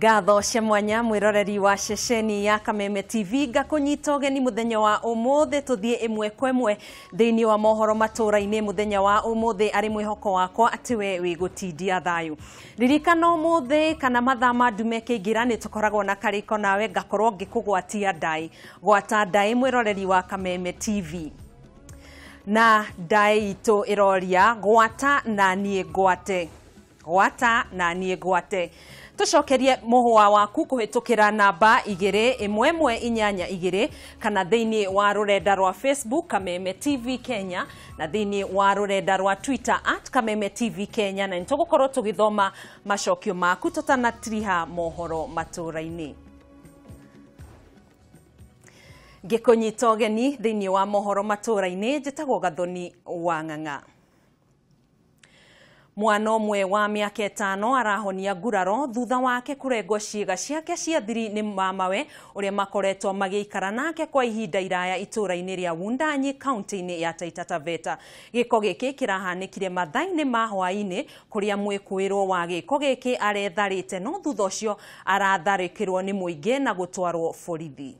Gatho cia mwanya mwiroreri wa ceceni ya Kameme TV gakunyita ugeni muthenya wa umuthi tuthie imwe kwemwe thiini wa Mohoro Matuuraini muthenya wa umuthi ari mwihoko wakwa ati we wigutindia thayu ririkana umuthi kana mathaa mandume kiingira ni tukoragwo na kariko nawe ngakorwo ngikugwatia ndai gwata ndai mwiroreri wa Kameme TV na ndai itu iroria gwata na nie gwate tucokerie muhwa waku kuhitukira namba 2112 kana thiini wa rurenda rwa Facebook Kameme TV Kenya na thiini wa rurenda rwa Twitter @Kameme TV Kenya na nitugukorwo tugithoma macokio maku tutanatiriha Mohoro Matuuraini. Gikunyita ugeni thiini wa Mohoro Matuuraini njitagwo Gathoni wa Ng'ang'a. Mwana umwe wa miaka 5 arahonia nguraro thutha wake kurengwo ciiga ciake cia thiri ni mamawe uria makoretwo magiikara nake kwa ihinda iraya itura-ini ria Wundanyi kaunti-ini ya Taita Taveta. Giko giki kirahanikire mathaini ma hwaini kuria mwikuirwo wa giko giki aretharite no thutha ucio aratharikirwo ni muingi na gutwarwo borithi.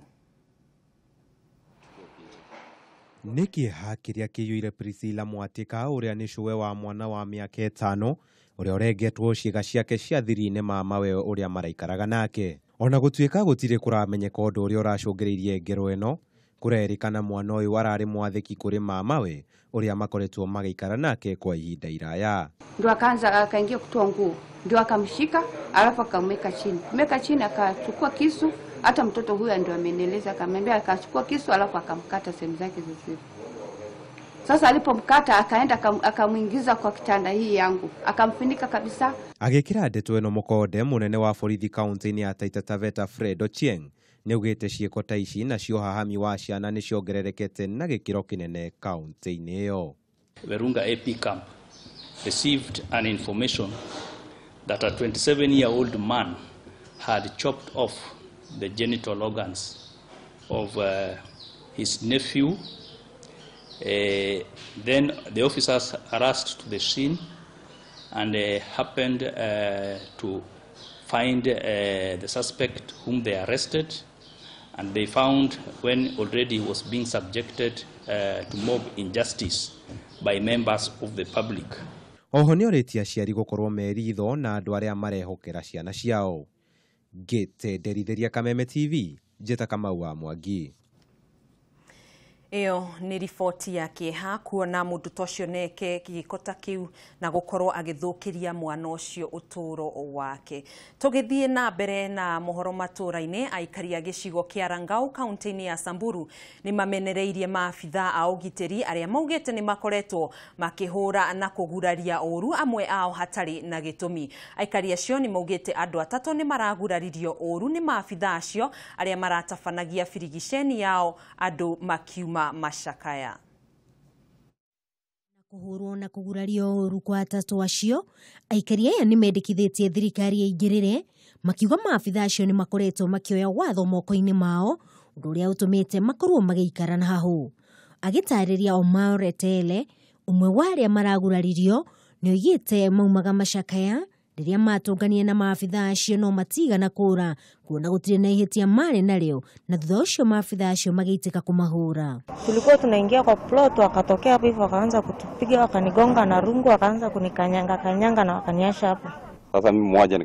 Niki hakiria kiyuire Priscilla Mwatika uria ni cuwe wa mwana wa miaka 5 uria urengetwo ciiga ciake cia thiri-ini mamawe uria maraikaraga nake. Ona gutuika gutire kuramenyeka undu uria uracungiririe ngero eno kurerikana mwana uyu arari mwathiki kuri mamawe uria makoretwo magiikara nake kwa ihinda iraya. Ndio akaingia kutoa nguo, ndio akamshika alafu akamweka chini akachukua kisu. Hata mtoto huyu ndio amenieleza, akamwambia akachukua kisu alafu akamkata sehemu zake zote. Sasa alipomkata akaenda akamuingiza kwa kitanda hii yangu, akamfunika kabisa. Agikira ndeto eno mukode munene wa borithi kaunti-ini ya Taita Taveta Fred Ochieng niugite ciiko ta ici na cio hahami wa ciana ni ciongererekete na gikiro kinene kaunti-ini iyo. Virunga AP camp received an information that a 27-year-old man had chopped off the genital organs of his nephew. Then the officers harassed to the scene and happened to find the suspect whom they arrested, and they found when already he was being subjected to mob injustice by members of the public. Oho ni oritia ciari gukorwo meritho na andu aria marehokera ciana ciao. Gete derithiria Kameme TV njeta Kamau wa Mwangi. Iyo ni ripoti ya kieha kuona mundu tocio neke gikota kiu na gukorwo agithukiria mwana ucio uturo wake. Tugithie na mbere na Mohoro Matuuraini, aikaria gicigo kia Rangau kaunti-ini ya Samburu ni mamenereirie maabitha a ugitiri aria maugite ni makoretwo makihura na kuguraria uru amwe ao hatari na gitumi. Aikaria cio ni maugite andu atatu ni maraguraririo uru ni maabitha acio aria maratafanagia firigisheni yao andu makiuma mashakaya. Kuhurwo na kugurario uru kwa atatu acio, aikaria aya ni mendekithitie thirikari yaingirire makiuga maabitha acio ni makoretwo makioya watho moko-ini mao undu uria utumite makorwo magiikara na hahu. Agitariria Omar Tele umwe wa aria maraguraririo ni oigite maumaga mashakaya riria matungania na maabitha acio no matiga na kura kuona gutire na ihitia mari naryo na thutha ucio maabitha acio mageitika kumahura. Tulikuwa tunaingia kwa plot, wakatokea hapo hivyo wakaanza kutupiga, wakanigonga na rungu, wakaanza kunikanyanga na wakaniasha hapo. Sasa mimi mmoja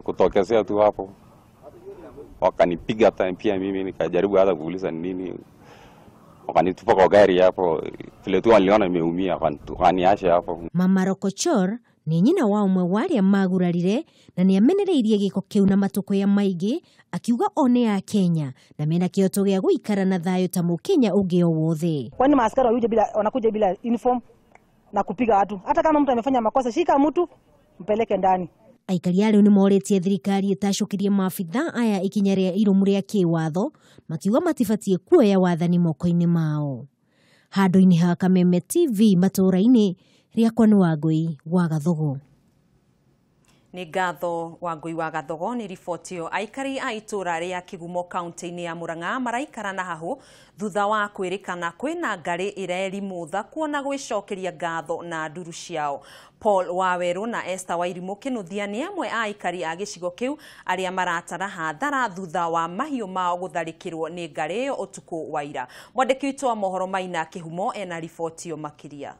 kutokezea tu hapo wakanipiga, hata pia mimi nikajaribu hata kuuliza nini, wakanitupa kwa gari hapo, vile tu waliona nimeumia wakaniasha hapo. Mama Rokochor ni nyina wa umwe wa aria magurarire na ni amenereirie giko kiu na matuko ya maigi, akiuga one ya Kenya na mena kioto gia guikara na thayo ta Mukenya ungi o wothe. Kwani maaskari wanakuja bila uniform na kupiga watu? Hata kama mtu amefanya makosa, shika mtu mpeleke ndani. Aikaria riu ni moretie thirikari itacokirie maabitha aya ikinya ria irumu ria kiwatho, makiuga matibatie kuoya wathani moko-ini mao. Handu-ini ha Kameme TV Matuuraini, riakwa ni Wangui wa Gathogo. Nĩ ngatho wa ngui wa Gathogo nĩ riboti ĩyo. Aikari a itũra rĩa Kigumo kaunti-inĩ ya Murang'a maraikara na hahũ thutha wa kwĩrĩkana kwĩna ngarĩ ĩrerimũtha kuona gwĩcokeria ngatho na nduru ciao. Paul Waweru na Esther Wairimũ Kĩnuthia nĩ amwe a aikari a gĩcigo kĩu arĩa maratara hathara thutha wa mahiũ mao gũtharĩkĩrwo nĩ ngarĩ ĩyo ũtukũ wa ira. Mwandĩki witũ wa Mohoro Maina Kĩhumo ena riboti ĩyo makĩria.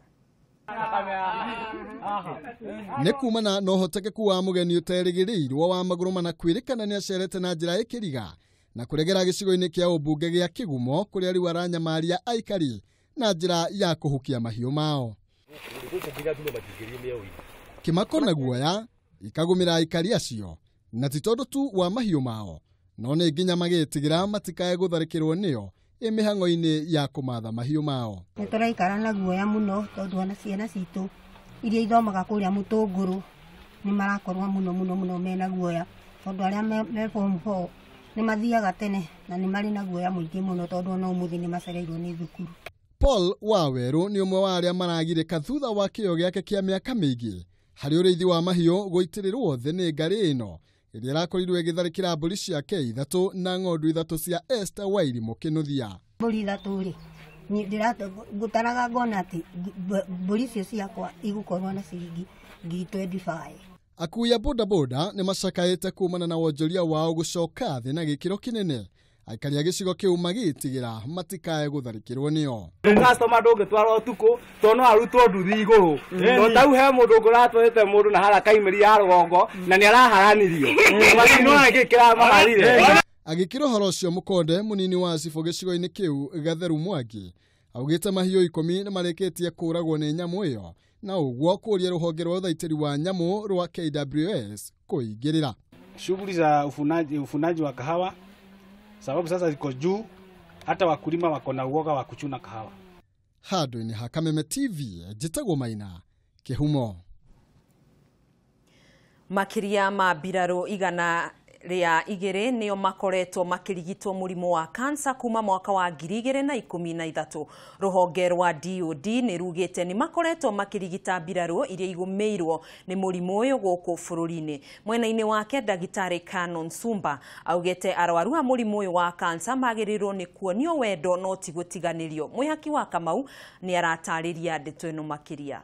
Nĩ kumana na ũhotekeku wa mũgeni ũterĩgĩrĩirwo wa magũrũ mana kwĩrĩkana nĩ acerete na njĩra ĩkĩriga na kũregera gĩcigo-inĩ kĩa ũmbunge gĩa Kigumo kũrĩa rĩu aranyamaria aikari na njĩra ya kũhukia mahiũ mao. Kĩmako na guoya ikagũmĩra aikari acio na ti tondũ tu wa mahiũ mao no nĩ nginya magĩtigĩra matikae gũtharĩkĩrwo nĩo mĩhang'o-inĩ ya kũmatha mahiũ mao. Nĩ tũraikara na guoya mũno tondũ ona ciana citũ iria ithomaga kũrĩa Mũtũngũrũ nĩ marakorwo mũno mena guoya tondũ arĩa me form 4 nĩ mathiaga tene na nĩ marĩ na guoya mũingĩ mũno tondũ ona ũmũthĩ nĩ macereirwo nĩ thukuru. Paul Waweru nĩ ũmwe wa arĩa maragirĩka thutha wa kĩyo gĩake kĩa mĩaka mĩingĩ harĩ ũrĩithi wa mahiũ gũitĩrĩrwo thĩ nĩ ngarĩ ĩno ĩrĩa ĩrakorirwo ĩgĩtharĩkĩra mbũri ciake ithatũ na ng'ondu ithatũ cia Esther Wairimũ Kĩnuthia. Mbũri ithatũ rĩ ngũtaraga ngona atĩ mbũri icio ciakwa igũkorwo na ciringi 25. Akui a bodaboda nĩ macakaĩte kumana na wonjoria wao gũcoka thĩ na gĩkĩro kĩnene. Aikari a gĩcigo kĩu magĩtigĩra matikae gũtharĩkĩrwo nĩo. Customer ndũngĩtwara ũtukũ to no arutwo nduthi igũrũ. No tau he mũndũ ũratwarĩte mũndũ na hala kaimĩri ya rũgongo na nĩ araharanirio. Macino nake kĩramaharire. Agĩkĩra ũhoro ũcio mũkonde mũnini wa cibũ gĩcigo-inĩ kĩu Gatheru Mwangi augĩte mahiũ 10 nĩ marĩkĩtie kũragwo nĩ nyamũ ĩyo na ũguo kũria rũhonge rwa ũthaitĩri wa nyamũ rwa KWS kũingĩrĩra. Shughuli za ufunaji wa kahawa sababu sasa ziko juu, hata wakulima wako na uoga wa kuchuna kahawa. Handũ-inĩ ha Kameme TV njĩtagwo Maina Kĩhumo. Makĩria ma mbirarũ 102 nĩo makoretwo makĩrigitwo mũrimũ wa kansa kuma mwaka wa 2013. Rũhonge rwa DOD nĩ rugĩte nĩ makoretwo makĩrigita mbirarũ iria igũmĩirwo nĩ mũrimũ ũyũ gũkũ bũrũri-inĩ. Mwena-inĩ wake Ndagĩtarĩ Canon Sumba augĩte arwaru a mũrimũ ũyũ wa kansa magĩrĩirwo nĩ kuonio wendo no ti gũtiganĩrio. Mwĩhaki wa Kamau nĩ aratarĩria ndeto ĩno makĩria.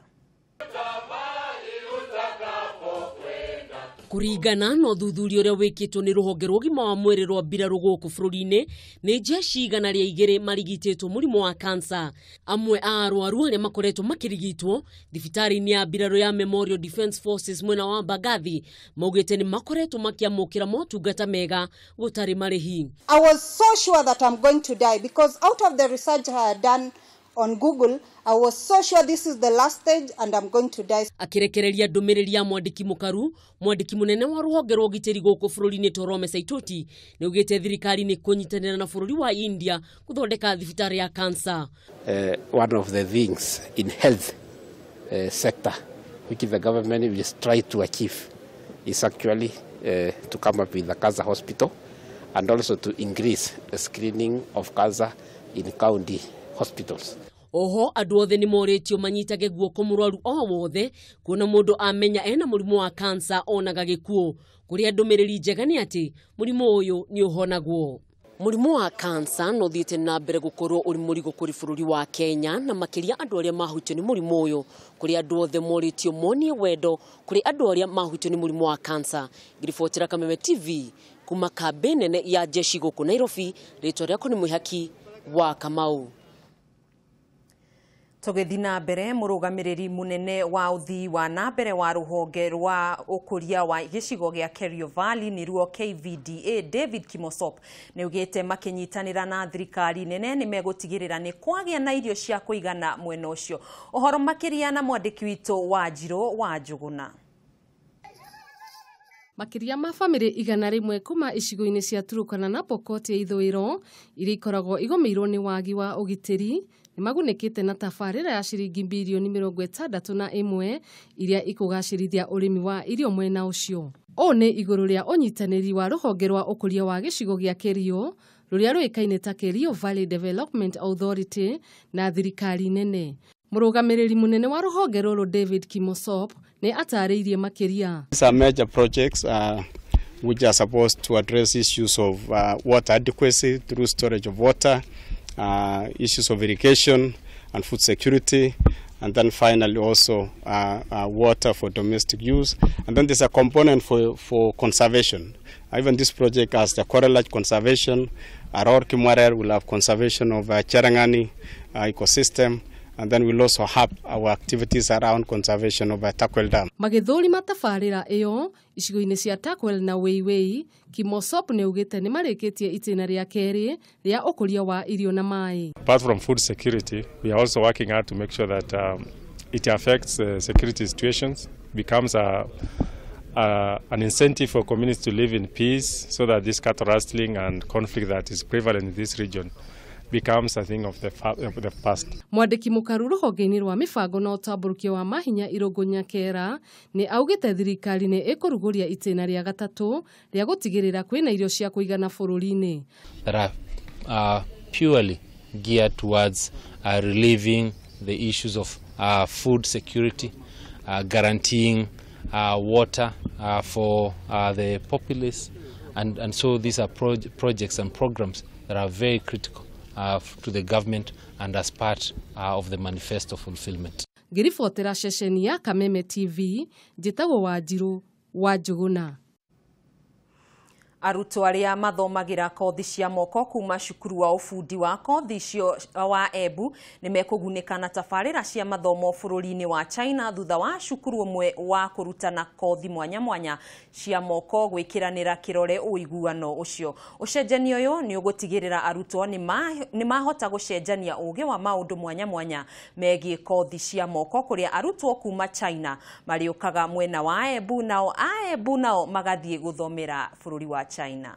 Kũringana na ũthuthuria ũrĩa wĩkĩtwo nĩ rũhonge rwa ũgima wa mwĩrĩ rwa mbirarũ gũkũ bũrũri-inĩ nĩ njeci 102 marigitĩtwo mũrimũ wa kansa. Amwe a arwaru arĩa makoretwo makĩrigitwo thibitarĩ-inĩ ya mbirarũ ya Memorial Defence Forces mwena wa Mbagathi maugĩte nĩ makoretwo makĩamũkĩra motungata mega gũtarĩ marĩhi. I was so sure that I'm going to die because out of the research I had done on Google, I was so sure this is the last stage and I'm going to die. Akirekereria ndũmĩrĩri ya mwandĩki mũkaru, mwandĩki mũnene wa rũhonge rwa ũgitĩri gũkũ bũrũri-inĩ Torome Saitoti nĩ ugĩte thirikari nĩ kũnyitanĩra na bũrũri wa India gũthondeka thibitarĩ ya kansa. One of the things in health sector which the government is trying to achieve is actually to come up with a cancer hospital and also to increase the screening of cancer in county hospitals. Oho andũ othe nĩ moretio manyitage guoko mũrwaru o wothe kuona mũndũ amenya ena mũrimũ wa kansa onaga gĩkuũ. Kũrĩa ndũmĩrĩri njega nĩ atĩ mũrimũ ũyũ nĩ ũhonagwo. Mũrimũ wa kansa no thiĩte na mbere gũkorwo ũrĩ mũrigo kũrĩ bũrũri wa Kenya na makĩria andũ arĩa mahutio nĩ mũrimũ ũyũ. Kũrĩa andũ othe moretio monie wendo kũrĩ andũ arĩa mahutio nĩ mũrimũ wa kansa. Ngiribotera Kameme TV kuma kambĩ nene ya jeshi gũkũ Nairobi. Rĩtwa rĩakwa nĩ Mwĩhaki wa Kamau. Tũgĩthiĩ na mbere mũrũgamĩrĩri mũnene wa ũthii wa na mbere wa rũhonge rwa ũkũria wa gĩcigo gĩa Kerio Valley nĩruo KVDA David Kimosop nĩ ugĩte makĩnyitanĩra na thirikari nene nĩ megũtigĩrĩra nĩ kwagĩa na irio cia kũigana mwena ũcio. Ũhoro makĩria na mwandĩki witũ wa Njirũ wa Njũgũna. Makĩria ma famĩlĩ 100 kuma icigo-inĩ cia Turkana na Pokot ya ithũĩro iria ikoragwo igũmĩirwo nĩ wagi wa ũgitĩri nĩ magunĩkĩte na tabarĩra ya ciringi bilioni 61 iria ikũgacĩrithia ũrĩmi wa irio mwena ũcio. Ũũ nĩ igũrũ rĩa ũnyitanĩri wa rũhonge rwa ũkũria wa gĩcigo gĩa Kerio rũrĩa rũĩkaine ta Kerio Valley Development Authority na thirikari nene. Mũrũgamĩrĩri mũnene wa rũhonge rũrũ David Kimosop nĩ atarĩirie makĩria. These are major projects which are supposed to address issues of water adequacy through storage of water, issues of irrigation and food security, and then finally also water for domestic use. And then there's a component for conservation. Even this project has the correlate conservation. Aror Kimwarer will have conservation of Cherangani ecosystem. And then we'll also have our activities around conservation of Takwel Dam. Magĩthũrima tabarĩra ĩyo icigo-inĩ cia Takwel na Weiwei, Kimosop nĩ augĩte nĩ marĩkĩtie itĩna rĩa kerĩ rĩa ũkũria wa irio na maĩ. Apart from food security, we are also working hard to make sure that it affects security situations, becomes an incentive for communities to live in peace, so that this cattle rustling and conflict that is prevalent in this region becomes a thing of the past. Mwandĩki mũkaru rũhonge-inĩ rwa mĩbango na ũtambũrũkia wa mahinya Irũngũ Nyakera nĩ augĩte thirikari nĩ ĩkũrugũria itĩna rĩa gatatũ rĩa gũtigĩrĩra kwĩna irio cia kũigana bũrũri-inĩ. That are purely geared towards relieving the issues of food security, guaranteeing water for the populace, and so these are projects and programs that are very critical to the government and as part of the manifesto fulfillment. Ngĩribotera ceceni ya Kameme TV, njĩtagwo Wanjirũ wa Njũgũna. Arutwo arĩa mathomagira kothi cia moko kuma cukuru wa ufundi wa kothi icio wa Embu nĩ mekũgunĩka na tabarĩra cia mathomo bũrũri-inĩ wa China thutha wa cukuru ũmwe wa kũrutana kothi mwanya mwanya cia moko gwĩkĩranĩra kĩrore ũiguano ũcio. Ũcenjania ũyũ nĩ ũgũtigĩrĩra arutwo nĩ mahota gũcenjania ũũgĩ wa maũndũ mwanya mwanya megiĩ kothi cia moko kũrĩa arutwo kuma China marĩũkaga mwena wa Embu nao a Embu nao magathiĩ gũthomera bũrũri wa China.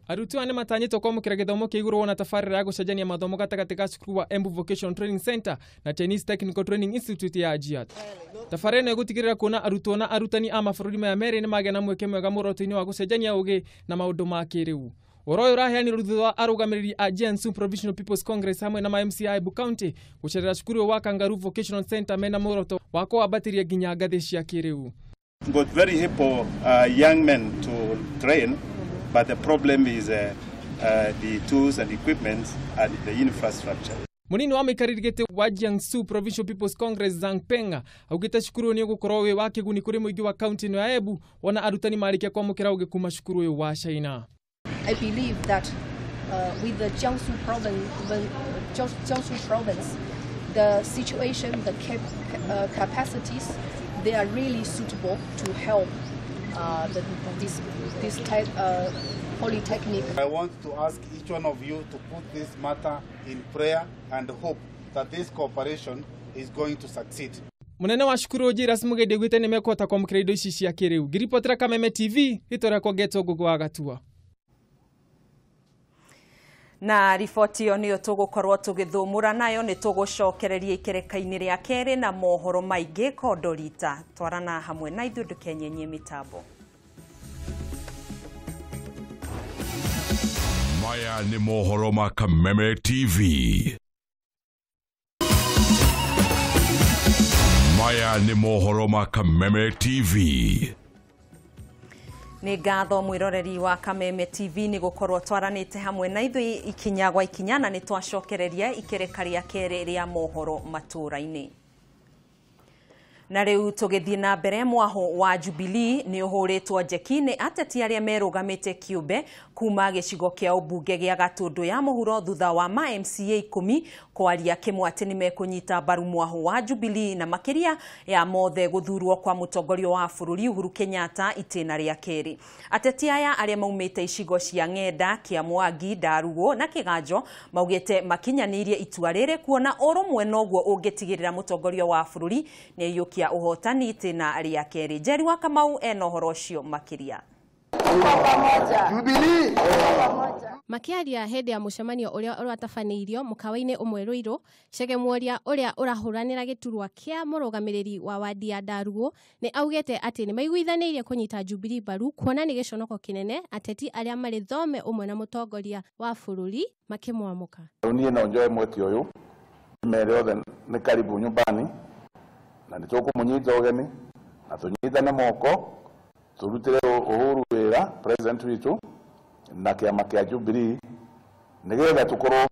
Arutwo nĩ matanyĩtwo kwamũkĩra gĩthomo kĩa igũrũ wona tabarĩra ya gũcenjania mathomo gatagatĩ ka cukuru wa Embu Vocational Training Center na Chinese Technical Training Institute ya Ajiat. Tabarĩra ĩno ĩgũtigĩrĩra kuona arutwo na arutani a mabũrũri maya merĩ nĩ magĩa na mweke mwega mũoroto-inĩ wa gũcenjania ũũgĩ na maũndũ ma kĩrĩu. Ũhoro ũyũ ũraheanirwo thutha wa arũgamĩrĩri a Jiangsu Provincial People's Congress hamwe na MCI Embu County gũcerera cukuru wa Kangaroo Vocational Center mena mũoroto wa kũwambatĩria nginya ngathĩ cia kĩrĩu. Got very able young men to train, but the problem is the tools and equipment and the infrastructure. Munini wa mĩikarĩri gĩtĩ wa Jiangsu Provincial People's Congress Zhang Penga augĩte cukuru nĩ ũgũkorwo wĩ wa kĩguni kũrĩ mũingĩ wa kaunti ĩno ya Embu wona arutani marĩkia kwamũkĩra ũũgĩ kuma cukuru ũyũ wa China. I believe that with the Jiangsu province, the situation, the capacities, they are really suitable to help this type polytechnic. I want to ask each one of you to put this matter in prayer and hope that this cooperation is going to succeed. Munene wa cukuru Jairus Mugendi augĩte nĩ mekũhota kwamũkĩra indo ici cia kĩrĩu. Ngĩribotera Kameme TV, rĩtwa rĩakwa Ngetwo Ngũgũ wa Gatua. Na riboti ĩyo nĩyo tũgũkorwo tũgĩthũmũra nayo nĩ tũgũcokereria ikereka-inĩ rĩa kerĩ na mohoro maingĩ Kondorita. Twarana hamwe na ithuĩ ndũkenyenyie mĩtambo. Maya nĩ mohoro ma Kameme TV. Maya nĩ mohoro ma Kameme TV. Nĩ ngatho mwĩroreri wa Kameme TV nĩ gũkorwo twaranĩte hamwe na ithuĩ ikinya gwa ikinya na nĩ twacokereria ikereka rĩa kerĩ rĩa mohoro matũũra-inĩ. Na rĩu tũgĩthiĩ na mbere mwaho wa Jubilee nĩ ũhũrĩtwo njeki nĩ ateti arĩa merũgamĩte kĩũmbe kuma gĩcigo kĩa ũmbunge gĩa Gatũndũ ya mũhuro thutha wa ma MCA 10 kwaria kĩmwe atĩ nĩ mekũnyita mbaru mwaho wa Jubilee na makĩria ya mothe gũthurwo kwa mũtongoria wa bũrũri Uhuru Kenyatta itĩna rĩa kerĩ. Ateti aya arĩa maumĩte icigo cia Ng'enda, Kĩamwangi, Ndarugo na Kĩganjo maugĩte makinyanĩirie itua rĩrĩ kuona ũrũmwe noguo ũngĩtigĩrĩra mũtongoria wa bũrũri nĩ yũkia ũhotani itĩna rĩa kerĩ. Njeri wa Kamau ena ũhoro ũcio makĩria. Jubilee. Makiaria hende ya mucemanio uria uratafaneirio mukawa-ini umwe Ruiru, Cegemworia uria urahuranira giturwa kia murugamiriri wa wadi ya Ndarugu ni augete ati ni maiguithanirie kunyita Jubilee mbaru kuona ni giconoko kinene ateti aria mari thome umwe na mutongoria wa bururi makimwamuka. Niĩ no njoe mweke uyu mere othe ni karibu nyumbani na nitũkũmũnyita ũgeni na tũnyitane moko turutire Uhuru wĩra president witu na kiama kia Jubilee nigetha tukorwo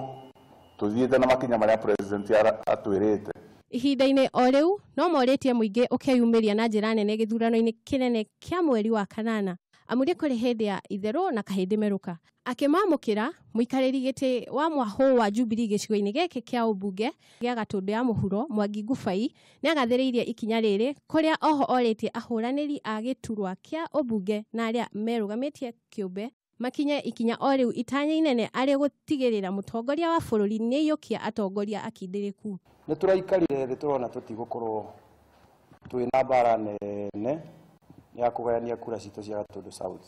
tuthiite na makinya maria president atwirite. Ihinda-inĩ o riu no moretie muingi ukeyumiria na njira nene githurano-ini kinene kia mweri wa kanana amuri kuri hindi ya itheru na kahindi meruka. Akimamukira muikariri giti wa mwaho wa Jubilee gicigo-ini giki kia ubunge gia Gatundu ya Muhuro Mwangi Ngubai ni agathiriirie ikinya riri kuria oho oretie ahuraniri a giturwa kia ubunge na aria merugamitie kiumbe makinye ikinya o riu itanya inene ari gutigirira mutongoria wa bururi ni yukia atongoria akindiriku. Ni turaikarire thi turona tutigukorwo twina mbara nene ya kugayania kura citu cia Gatundu South.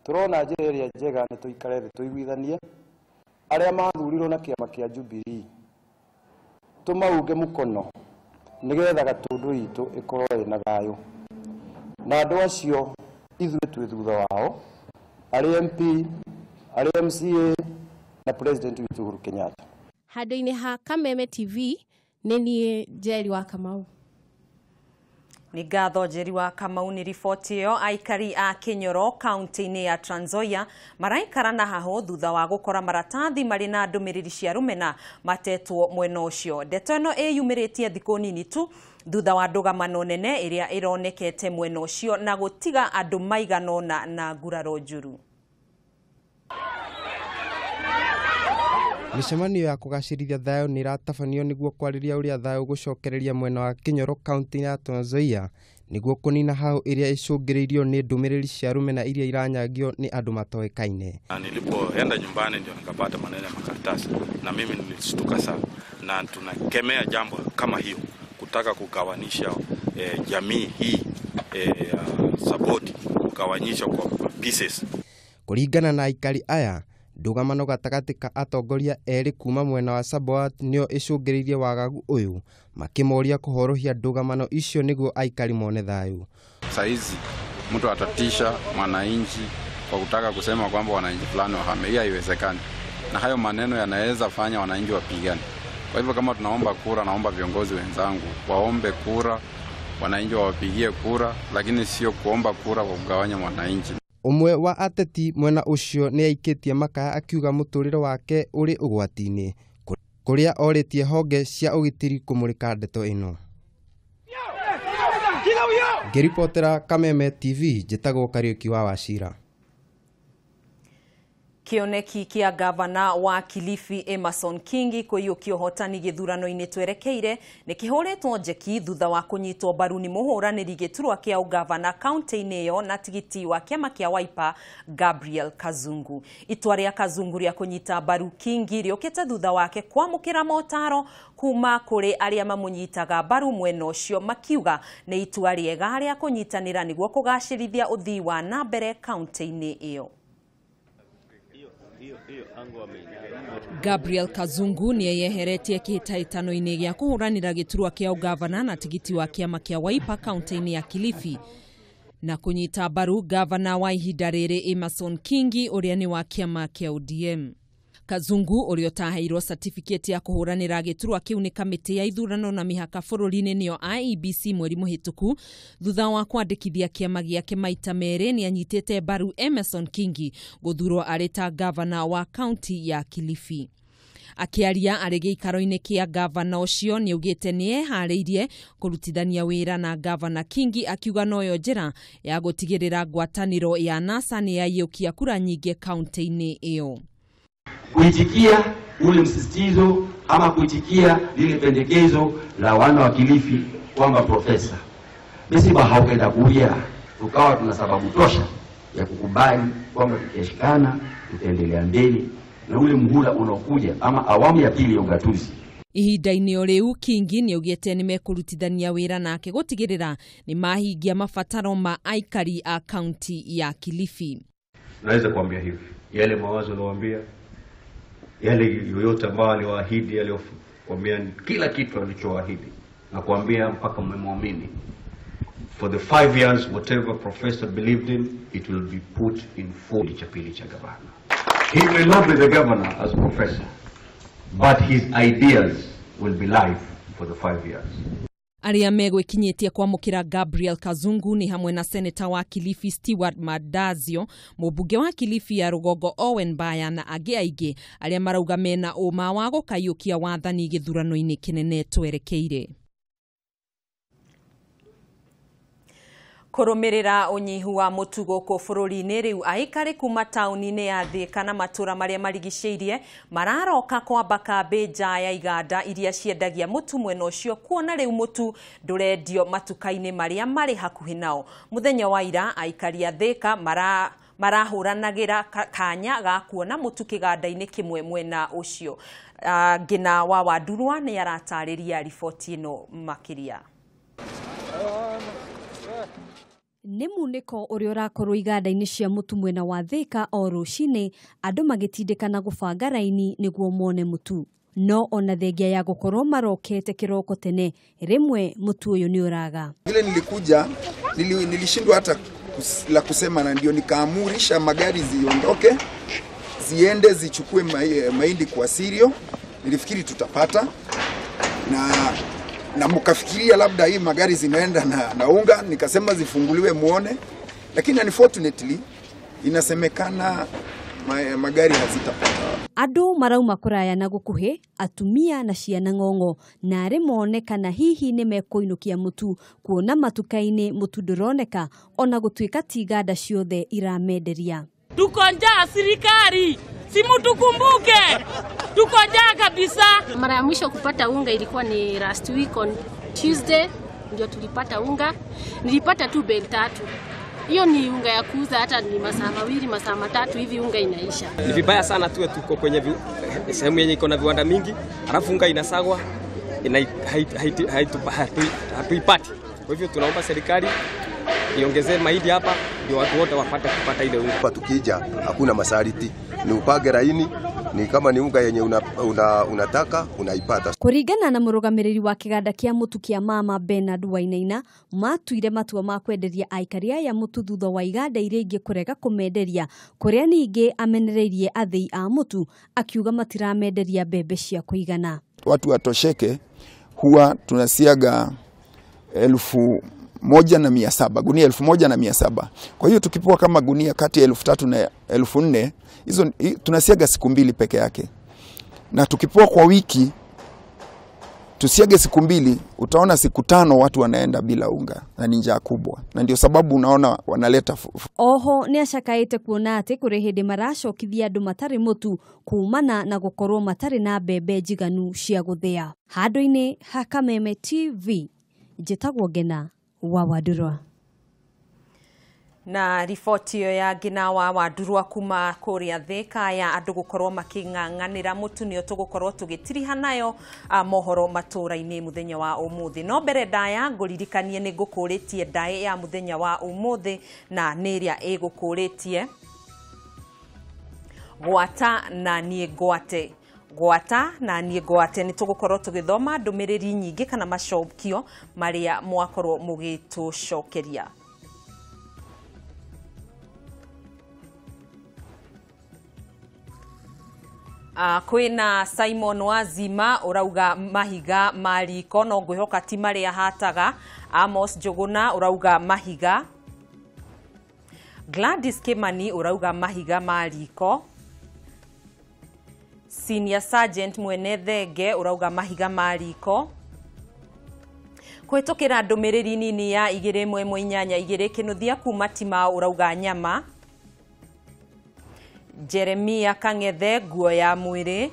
Turona njira iria njega ni tuikare thi tuiguithanie aria mathurirwo na kiama kia Jubilee tumauge mukono nigetha Gatundu itu ikorwo ina thayu na andu acio ithuĩ twĩ thutha wao ari MP, ari MCA na president witu Uhuru Kenyatta. Handu-ini ha Kameme TV ni Njeri wa Kamau. Ni ngatho Njeri wa Kamau ni riboti iyo. Aikari a Kinyoro kaunti-ini ya Trans Nzoia maraikara na haho thutha wa gukora maratathi mari na ndumiriri cia rumena matetwo mwena ucio. Ndeto ino iyumiritie thiku nini tu thutha wa ndugamano nene iria ironekete mwena ucio na gutiga andu maiganona na nguraro njuru. Micemanio ya kugacirithia thayo ni ratafanio niguo kwariria uria thayo gucokereria mwena wa Kinyoro kaunti ya Trans Nzoia niguo kunina hao iria icungiriirio ni ndumiriri cia rumena iria iranyagio ni andu matoekaine. Nilipoenda nyumbani ndio nikapata maneno ya makaratasi na mimi nilishtuka sana, na tunakemea jambo kama hiyo, kutaka kugawanisha jamii hii support, kugawanyisha kwa pieces. Kuringana na aikari aya, ndugamano gatagati ka atongoria eri kuma mwena wa Sabot nio icungiriirie wagagu uyu makimoria kuhorohia ndugamano icio niguo aikari mone thayu. Saizi mtu atatisha mwananchi kwa kutaka kusema kwamba wananchi fulani wahame, haiwezekani, na hayo maneno yanaweza fanya wananchi wapigane. Kwa hivyo kama tunaomba kura, naomba viongozi wenzangu waombe kura, wananchi wawapigie kura, lakini sio kuomba kura kwa kugawanya wananchi. Umwe wa ateti mwena ucio ni aikitie makaya akiuga muturiro wake uri ugwati-ini kuria oritie honge cia ugitiri kumurika ndeto ino. Ngiripotera Kameme TV, njitagwo Kariuki wa Wachira. Kioneki kia gavana wa Kilifi Emerson Kingi kuiyukio hotani githurano-ini twerekeire ni kihoretwo njeki thutha wa kunyitwo mbaru ni muhuraniri giturwa kia ugavana kaunti-ini iyo na tigiti wa kiama kia Wiper Gabriel Kazungu. Itua ria Kazungu ria kunyita mbaru Kingi riokete thutha wake kwamukira motaro kuma kuri aria mamunyitaga mbaru mwena ucio makiuga ni itua riega ria kunyitanira niguo kugacirithia uthii wa na mbere kaunti-ini iyo. Gabriel Kazungu ni yeheretie kihitaitano-ini gia kuhuranira giturwa kia ugavana na tigiti wa kiama kia Wiper kaunti-ini ya Kilifi na kunyita mbaru gavana wa ihinda riri Emerson Kingi uria ni wa kiama kia ODM. Kazungu uria taheirwo certificate ya kuhuranira giturwa kiu ni kamiti ya ithurano na mihaka bururi-ini niyo IEBC mweri muhituku thutha wa kwandikithia kiama giake maita meri ni anyitite mbaru Emerson Kingi guthurwo ari ta gavana wa kaunti ya Kilifi. Akiaria ari giikaro-ini kia gavana ucio ni ugite ni ehariirie kurutithania wira na gavana Kingi, akiuga noyo njira ya gutigirira ngwataniro ya NASA ni yaiyukia kura nyingi kaunti-ini iyo. Kuitikia ule msisitizo ama kuitikia lile pendekezo la wana wa Kilifi kwamba profesa basi haukenda kuja, tukawa tuna sababu tosha ya kukubali kwamba tukishikana tutaendelea mbele na ule muhula unaokuja ama awamu ya pili ya ugatuzi. Ihinda-inĩ o rĩu Kingi nĩaugĩte nĩmekũrutithania wĩra nake gũtigĩrĩra nĩmahingia mabataro ma aikari a kaunti ya Kilifi. Naweza kuambia hivi, yale mawazo nawaambia, yale yoyote ambayo aliwaahidi, kuambia kila kitu alichoahidi na kuambia mpaka mmemwamini. For the 5 years, whatever professor believed in, it will be put in full. Chapili cha gavana. He will not be the governor as professor, but his ideas will be live for the 5 years. Aria megwikinyetie kwamukira Gabriel Kazungu ni hamwe na seneta wa Kilifi Stewart Madazio, mubunge wa Kilifi ya Rugongo Owen Baya na angi aingĩ aria marauga mena ũma wa gũkaiũkia wathani gĩthurano-inĩ kĩnene twerekeire. Kũrũmĩrĩra ũnyihu wa mũtu gũkũ bũrũri-inĩ rĩu aikari kuma taũni-inĩ ya Thika na matũra marĩa marigicĩirie mararoka kwamba kambĩ nja ya iganda iria ciendagia mũtu mwena ũcio kuona rĩu mũtu ndũrendio matuka-inĩ marĩa marĩ hakuhĩ nao. Mũthenya wa ira aikari a Thika marahũranagĩra kanya ga kuona mũtu kĩganda-inĩ kĩmwe mwena ũcio. Ngina wa Wandurwa nĩ aratarĩria riboti ĩno makĩria. Nĩ munĩko ũrĩa ũrakorwo iganda-inĩ cia mũtu mwena wa Thika o rũcinĩ, andũ magĩtindĩkana gũbanga raini nĩguo mone mũtu. No ona thengia ya gũkorwo marokete kĩroko tene, rĩmwe mũtu ũyũ nĩ ũraga. Vile nilikuja, nilishindwa hata la kusema, na ndio nikaamurisha magari ziondoke, ziende zichukue mahindi kwa Sirio. Nilifikiri tutapata na mkafikiria labda hii magari zinaenda na unga, nikasema zifunguliwe muone, lakini unfortunately inasemekana magari hazitapata. Andũ marauma kũraya na gũkuhĩ, atumia na ciana ng'ong'o, na arĩ monekana hihi nĩ mekũinũkia mũtu kuona matuka-inĩ mũtu ndũroneka ona gũtuĩka ti iganda ciothe iramenderia. Tuko njaa serikali, si mtukumbuke. Tuko njaa kabisa. Mara ya mwisho kupata unga ilikuwa ni last week on Tuesday, ndio tulipata unga. Nilipata tu bale 3. Hiyo ni unga ya kuuza, hata ni masaa 2 masaa 3 hivi unga inaisha. Ni vibaya sana tuko kwenye sehemu yenye iko na viwanda mingi, alafu unga inasagwa hatuipati. Kwa hivyo tunaomba serikali iongezee mahindi hapa ndio watu wote wapate kupata ile unga. Tukija hakuna masharti, ni upage raini, ni kama ni unga yenye unataka unaipata. Kũringana na mũrũgamĩrĩri wa kĩganda kĩa mũtu kĩa Mama Bernard Wainaina, matuire matua ma kwenderia aikari aya mũtu thutha wa iganda iria ingĩ kũrega kũmenderia, kũrĩa ningĩ amenereirie athĩi a mũtu akiuga matiramenderia mbembe cia kũigana. Watu watosheke, huwa tunasiaga 1,700 gunia 1,700. Kwa hiyo tukipewa kama gunia kati ya 3,000 na 4,000, hizo tunasiaga siku 2 peke yake. Na tukipewa kwa wiki tusiage siku 2, utaona siku 5 watu wanaenda bila unga na ni njaa kubwa. Na ndio sababu unaona wanaleta Oho nĩ acakaĩte kuona atĩ kũrĩ hĩndĩ maracokithia andũ matarĩ mũtu kuumana na gũkorwo matarĩ na mbembe njiganu cia gũthĩa. Handũ-inĩ ha Kameme TV, njĩtagwo Ngena wa Wandurwa. Na riboti yo ya Ngina wa Wandurwa kuma kũrĩa Thika ya andũ gũkorwo makĩng'ang'anĩra mũtu nĩyo tũgũkorwo tũgĩtiriha nayo mohoro matũra-inĩ mũthenya wa ũmũthĩ. No mbere ndaya ngũririkanie nĩ ngũkũrĩtie ndaĩ ya mũthenya wa ũmũthĩ, na nĩ ĩrĩa ĩgũkũrĩtie gwata na niĩ ngwate. Gwata na niĩ ngwate nĩ tũgũkorwo tũgĩthoma ndũmĩrĩri nyingĩ kana macokio marĩa mwakorwo mũgĩtũcokeria. Kwĩna Simon Wazima urauga mahiga mariko no ngwĩhoka ti marĩa hataga. Amos Njuguna urauga mahiga. Gladys Kimani urauga mahiga mariko. Senior Sergeant Mwene Thenge urauga mahiga mariko. Kwĩtũkĩra ndũmĩrĩri nini ya 2182 Kĩnuthia kuma Tima urauga nyama. Jeremia Kangethe nguo ya mwĩrĩ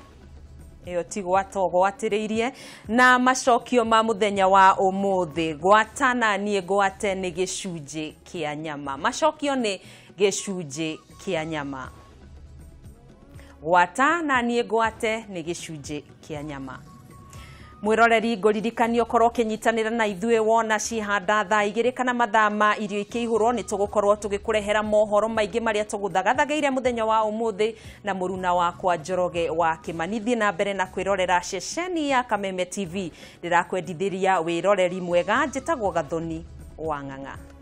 iyo ti gwatĩrĩirie. Na macokio ma mũthenya wa ũmũthĩ, gwata na niĩ ngwate nĩ gĩcunjĩ kĩa nyama. Macokio nĩ gĩcunjĩ kĩa nyama. Gwata na niĩ ngwate nĩ gĩcunjĩ kĩa nyama. Mwiroreri nguririkanio korwo kinyitanira na ithue wona cihanda thaa 2 kana mathama irio ikihurwo ni tugukorwo tugikurehera mohoro maingi maria tuguthagathageire muthenya wa umuthi na muruna wakwa Njoroge wa Kimanithi na mbere na kwirorera ceceni ya Kameme TV ndirakwendithiria wiroreri mwega njitagwo Gathoni wa Ng'ang'a.